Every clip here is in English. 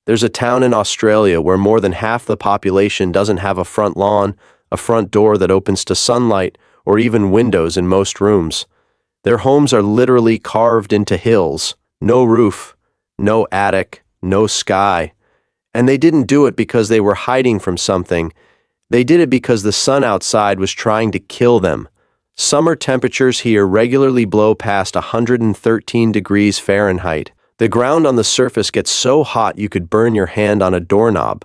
There's a town in Australia where more than half the population doesn't have a front lawn, a front door that opens to sunlight, or even windows in most rooms. Their homes are literally carved into hills. No roof, no attic, no sky. And they didn't do it because they were hiding from something. They did it because the sun outside was trying to kill them. Summer temperatures here regularly blow past 113 degrees Fahrenheit. The ground on the surface gets so hot you could burn your hand on a doorknob.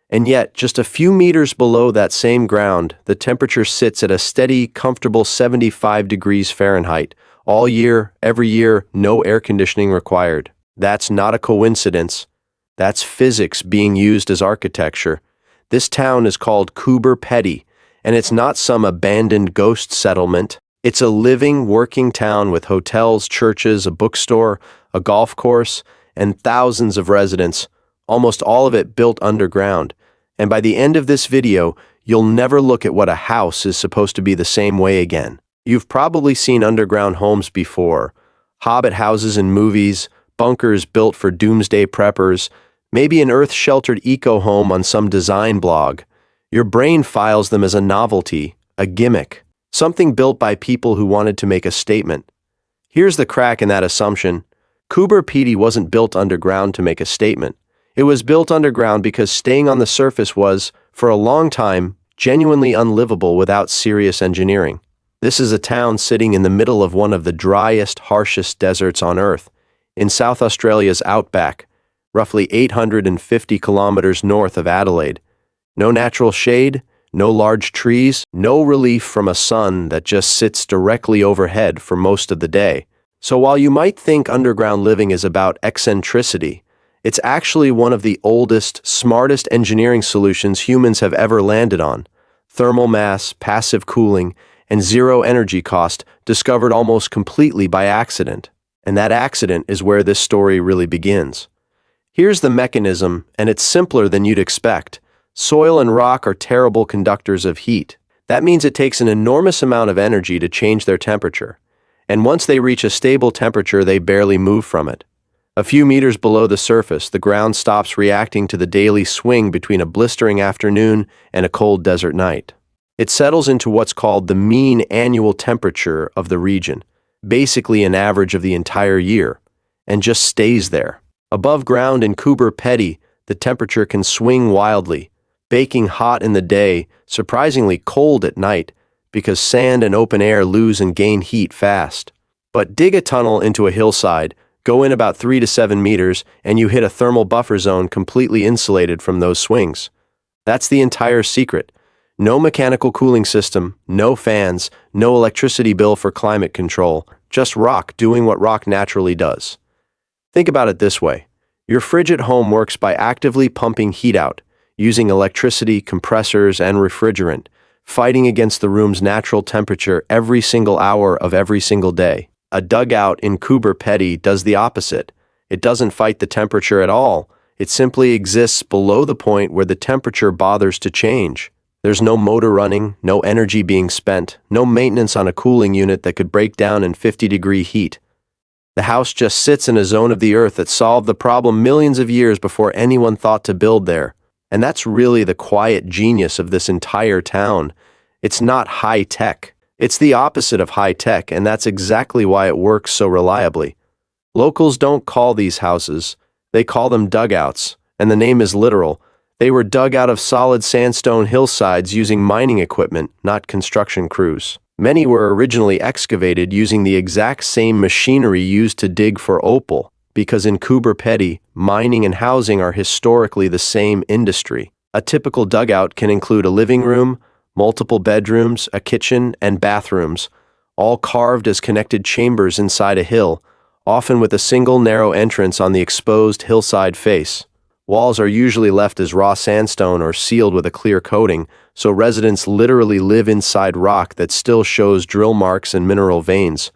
And yet, just a few meters below that same ground, the temperature sits at a steady, comfortable 75 degrees Fahrenheit. All year, every year, no air conditioning required. That's not a coincidence. That's physics being used as architecture. This town is called Coober Pedy, and it's not some abandoned ghost settlement. It's a living, working town with hotels, churches, a bookstore, a golf course, and thousands of residents, almost all of it built underground. And by the end of this video, you'll never look at what a house is supposed to be the same way again. You've probably seen underground homes before, hobbit houses in movies, bunkers built for doomsday preppers, maybe an earth-sheltered eco-home on some design blog. Your brain files them as a novelty, a gimmick, something built by people who wanted to make a statement. Here's the crack in that assumption. Coober Pedy wasn't built underground to make a statement. It was built underground because staying on the surface was, for a long time, genuinely unlivable without serious engineering. This is a town sitting in the middle of one of the driest, harshest deserts on Earth, in South Australia's outback, roughly 850 kilometers north of Adelaide. No natural shade, no large trees, no relief from a sun that just sits directly overhead for most of the day. So while you might think underground living is about eccentricity, it's actually one of the oldest, smartest engineering solutions humans have ever landed on. Thermal mass, passive cooling, and zero energy cost discovered almost completely by accident. And that accident is where this story really begins. Here's the mechanism, and it's simpler than you'd expect. Soil and rock are terrible conductors of heat. That means it takes an enormous amount of energy to change their temperature. And once they reach a stable temperature, they barely move from it. A few meters below the surface, the ground stops reacting to the daily swing between a blistering afternoon and a cold desert night. It settles into what's called the mean annual temperature of the region, basically an average of the entire year, and just stays there. Above ground in Coober Pedy, the temperature can swing wildly, baking hot in the day, surprisingly cold at night, because sand and open air lose and gain heat fast. But dig a tunnel into a hillside, go in about 3 to 7 meters, and you hit a thermal buffer zone completely insulated from those swings. That's the entire secret. No mechanical cooling system, no fans, no electricity bill for climate control, just rock doing what rock naturally does. Think about it this way. Your fridge at home works by actively pumping heat out, using electricity, compressors, and refrigerant, fighting against the room's natural temperature every single hour of every single day. A dugout in Coober Pedy does the opposite. It doesn't fight the temperature at all. It simply exists below the point where the temperature bothers to change. There's no motor running, no energy being spent, no maintenance on a cooling unit that could break down in 50-degree heat. The house just sits in a zone of the earth that solved the problem millions of years before anyone thought to build there. And that's really the quiet genius of this entire town. It's not high-tech. It's the opposite of high-tech, and that's exactly why it works so reliably. Locals don't call these houses. They call them dugouts, and the name is literal. They were dug out of solid sandstone hillsides using mining equipment, not construction crews. Many were originally excavated using the exact same machinery used to dig for Opal, because in Coober Pedy, mining and housing are historically the same industry. A typical dugout can include a living room, multiple bedrooms, a kitchen, and bathrooms, all carved as connected chambers inside a hill, often with a single narrow entrance on the exposed hillside face. Walls are usually left as raw sandstone or sealed with a clear coating, so residents literally live inside rock that still shows drill marks and mineral veins.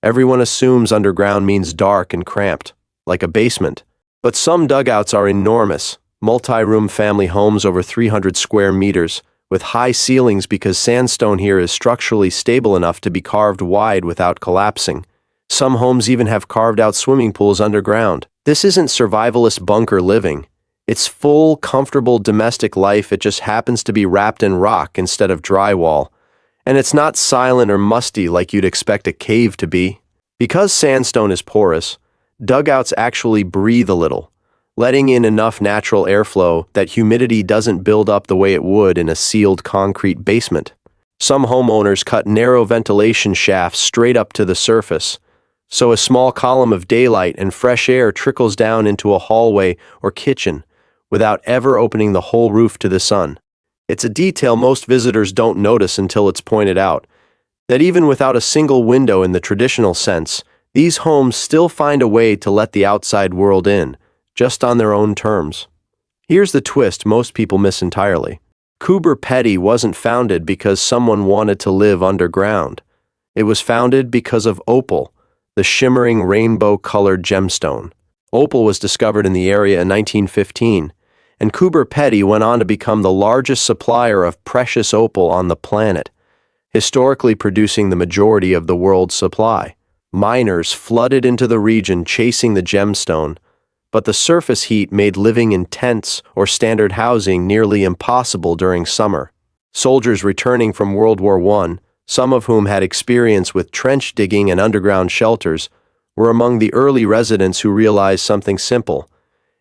Everyone assumes underground means dark and cramped, like a basement. But some dugouts are enormous, multi-room family homes over 300 square meters, with high ceilings because sandstone here is structurally stable enough to be carved wide without collapsing. Some homes even have carved-out swimming pools underground. This isn't survivalist bunker living. It's full, comfortable domestic life, it just happens to be wrapped in rock instead of drywall. And it's not silent or musty like you'd expect a cave to be. Because sandstone is porous, dugouts actually breathe a little, letting in enough natural airflow that humidity doesn't build up the way it would in a sealed concrete basement. Some homeowners cut narrow ventilation shafts straight up to the surface, so a small column of daylight and fresh air trickles down into a hallway or kitchen without ever opening the whole roof to the sun. It's a detail most visitors don't notice until it's pointed out, that even without a single window in the traditional sense, these homes still find a way to let the outside world in, just on their own terms. Here's the twist most people miss entirely. Coober Pedy wasn't founded because someone wanted to live underground. It was founded because of Opal, the shimmering rainbow-colored gemstone. Opal was discovered in the area in 1915, and Coober Pedy went on to become the largest supplier of precious opal on the planet, historically producing the majority of the world's supply. Miners flooded into the region chasing the gemstone, but the surface heat made living in tents or standard housing nearly impossible during summer. Soldiers returning from World War I, some of whom had experience with trench digging and underground shelters, were among the early residents who realized something simple.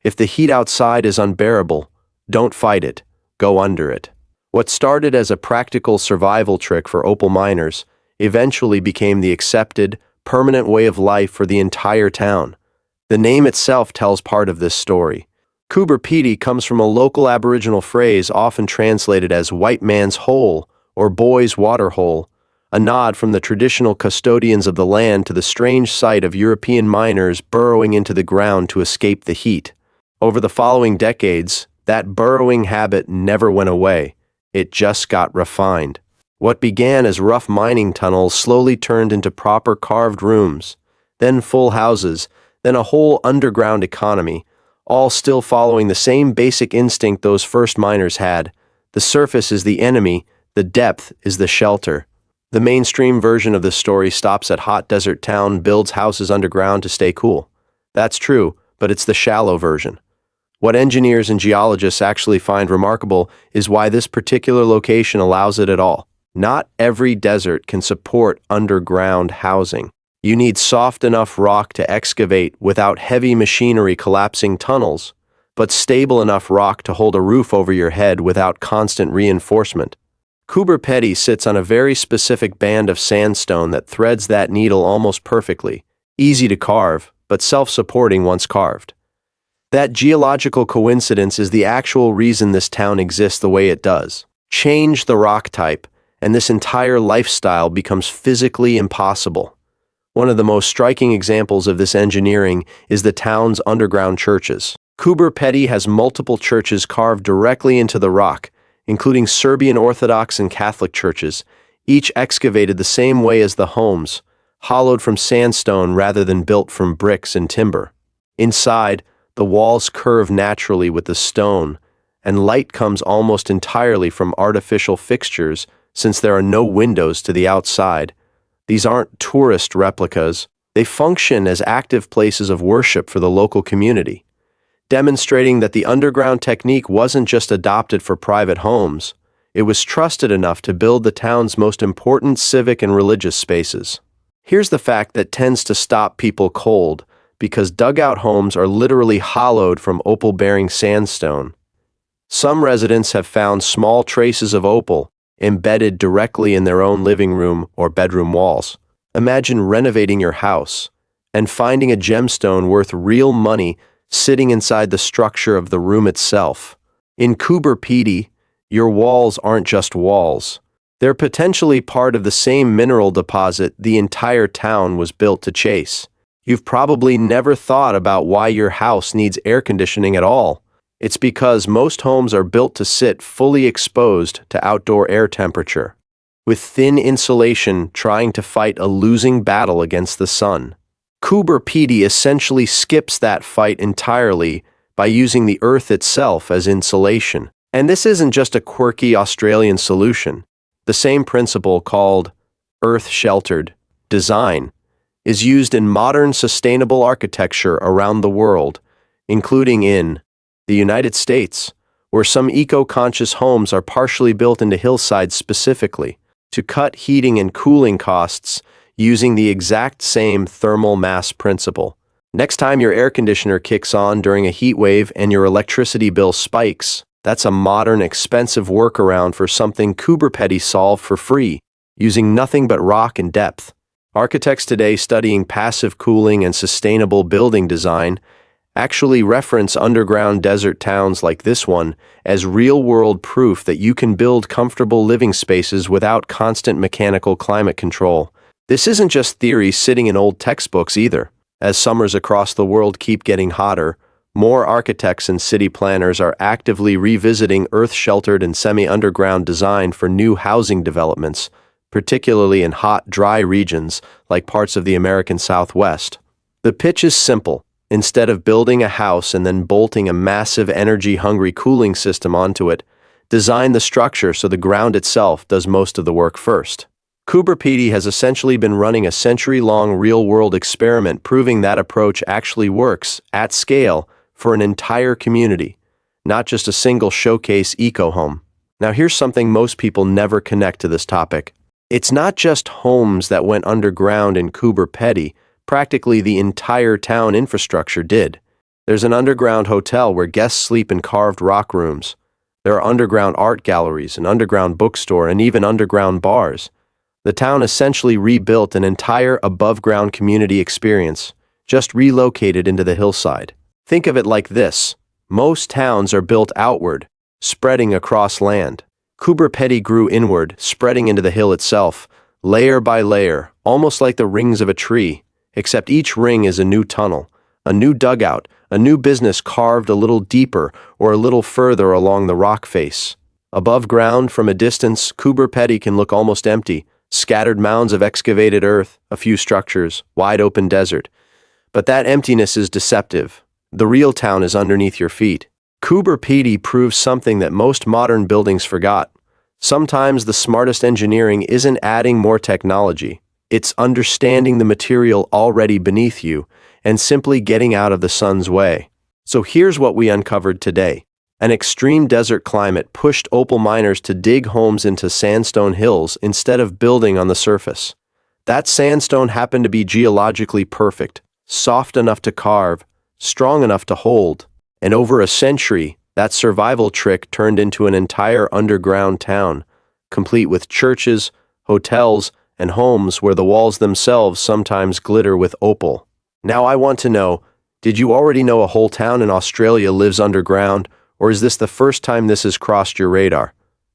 If the heat outside is unbearable, don't fight it, go under it. What started as a practical survival trick for opal miners eventually became the accepted, permanent way of life for the entire town. The name itself tells part of this story. Coober Pedy comes from a local Aboriginal phrase often translated as white man's hole or boy's water hole, a nod from the traditional custodians of the land to the strange sight of European miners burrowing into the ground to escape the heat. Over the following decades, that burrowing habit never went away. It just got refined. What began as rough mining tunnels slowly turned into proper carved rooms, then full houses, then a whole underground economy, all still following the same basic instinct those first miners had. The surface is the enemy, the depth is the shelter. The mainstream version of this story stops at hot desert town builds houses underground to stay cool. That's true, but it's the shallow version. What engineers and geologists actually find remarkable is why this particular location allows it at all. Not every desert can support underground housing. You need soft enough rock to excavate without heavy machinery collapsing tunnels, but stable enough rock to hold a roof over your head without constant reinforcement. Coober Pedy sits on a very specific band of sandstone that threads that needle almost perfectly, easy to carve, but self-supporting once carved. That geological coincidence is the actual reason this town exists the way it does. Change the rock type, and this entire lifestyle becomes physically impossible. One of the most striking examples of this engineering is the town's underground churches. Coober Pedy has multiple churches carved directly into the rock, including Serbian Orthodox and Catholic churches, each excavated the same way as the homes, hollowed from sandstone rather than built from bricks and timber. Inside, the walls curve naturally with the stone, and light comes almost entirely from artificial fixtures since there are no windows to the outside. These aren't tourist replicas. They function as active places of worship for the local community, demonstrating that the underground technique wasn't just adopted for private homes, it was trusted enough to build the town's most important civic and religious spaces. Here's the fact that tends to stop people cold, because dugout homes are literally hollowed from opal-bearing sandstone. Some residents have found small traces of opal embedded directly in their own living room or bedroom walls. Imagine renovating your house and finding a gemstone worth real money sitting inside the structure of the room itself. In Coober Pedy, your walls aren't just walls. They're potentially part of the same mineral deposit the entire town was built to chase. You've probably never thought about why your house needs air conditioning at all. It's because most homes are built to sit fully exposed to outdoor air temperature, with thin insulation trying to fight a losing battle against the sun. Coober Pedy essentially skips that fight entirely by using the earth itself as insulation. And this isn't just a quirky Australian solution. The same principle, called earth-sheltered design, is used in modern sustainable architecture around the world, including in The United States, where some eco-conscious homes are partially built into hillsides specifically to cut heating and cooling costs using the exact same thermal mass principle. Next time your air conditioner kicks on during a heat wave and your electricity bill spikes, that's a modern, expensive workaround for something Coober Pedy solved for free, using nothing but rock and depth. Architects today studying passive cooling and sustainable building design actually reference underground desert towns like this one as real-world proof that you can build comfortable living spaces without constant mechanical climate control. This isn't just theory sitting in old textbooks either. As summers across the world keep getting hotter, more architects and city planners are actively revisiting earth-sheltered and semi-underground design for new housing developments, particularly in hot, dry regions like parts of the American Southwest. The pitch is simple. Instead of building a house and then bolting a massive energy-hungry cooling system onto it, design the structure so the ground itself does most of the work first. Coober Pedy has essentially been running a century-long real-world experiment proving that approach actually works, at scale, for an entire community, not just a single showcase eco-home. Now here's something most people never connect to this topic. It's not just homes that went underground in Coober Pedy, practically the entire town infrastructure did. There's an underground hotel where guests sleep in carved rock rooms. There are underground art galleries, an underground bookstore, and even underground bars. The town essentially rebuilt an entire above-ground community experience, just relocated into the hillside. Think of it like this. Most towns are built outward, spreading across land. Coober Pedy grew inward, spreading into the hill itself, layer by layer, almost like the rings of a tree, except each ring is a new tunnel, a new dugout, a new business carved a little deeper or a little further along the rock face. Above ground, from a distance, Coober Pedy can look almost empty. Scattered mounds of excavated earth, a few structures, wide open desert. But that emptiness is deceptive. The real town is underneath your feet. Coober Pedy proves something that most modern buildings forgot. Sometimes the smartest engineering isn't adding more technology. It's understanding the material already beneath you and simply getting out of the sun's way. So here's what we uncovered today. An extreme desert climate pushed Opal miners to dig homes into sandstone hills instead of building on the surface. That sandstone happened to be geologically perfect, soft enough to carve, strong enough to hold, and over a century, that survival trick turned into an entire underground town, complete with churches, hotels, and homes where the walls themselves sometimes glitter with opal. Now I want to know, did you already know a whole town in Australia lives underground? Or is this the first time this has crossed your radar?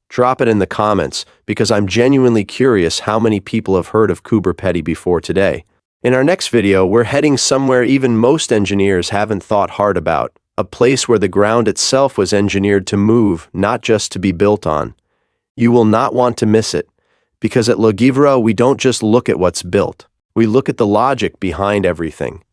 Drop it in the comments, because I'm genuinely curious how many people have heard of Coober Pedy before today. In our next video, we're heading somewhere even most engineers haven't thought hard about, a place where the ground itself was engineered to move, not just to be built on. You will not want to miss it, because at Logivra we don't just look at what's built, we look at the logic behind everything.